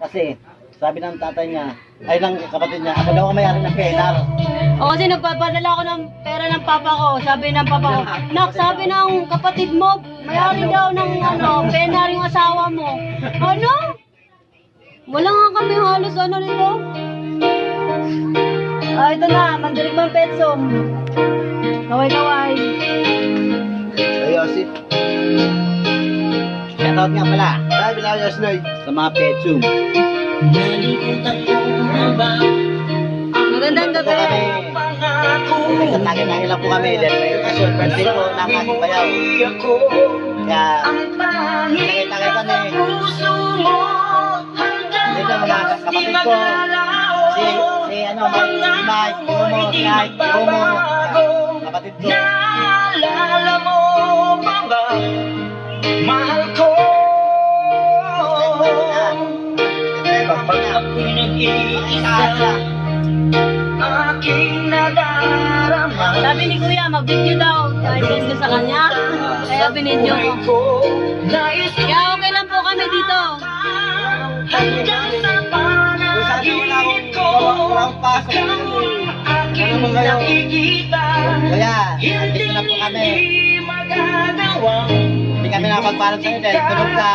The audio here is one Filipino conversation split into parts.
Kasi sabi ng tatay niya, ay ng kapatid niya, ako daw ang may-ari ng PNR. O kasi nagpapadala ako ng pera ng papa ko. Sabi ng papa ko, nak, sabi ng kapatid mo, may-ari daw ng PNR yung asawa mo. Ano? Wala nga kami halos nito. Ito na, Mandirigman Petsom. Kaway-kaway. Ayosip. Shoutout nga pala. Dahil bilang Yosnoy. Sa mga Petsum. Magandang gabi. Nagtatagin-tagin lang po kami. Dahil may okasyon, birthday po ng aking bayaw. Kaya, nagtatagin kami. Dito mga kapatid ko. Si Mike, Momo, Mike, Momo. Kapatid ko. Naalala mo ba ba, mahal ko? Kapag ako'y nag-iisa, aking nadarama. Sabi ni Kuya, mag-video daw. Dahil send ko sa kanya. Kaya binidyo ko. Kaya okay lang po kami dito. Hanggang sa panaginip ko, ikaw aking nakikita. Kaya, andito na po kami. Magagawang Hindi kami nakapagpaalam sa inyo dahil tulog ka.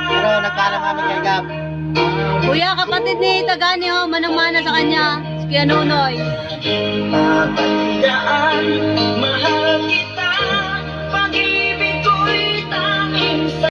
Pero nagpaalam kami kay Gab. Kuya, kapatid ni Tagani, manang-mana sa kanya. Si Kuya Nunoy. tatandaan, mahal kita.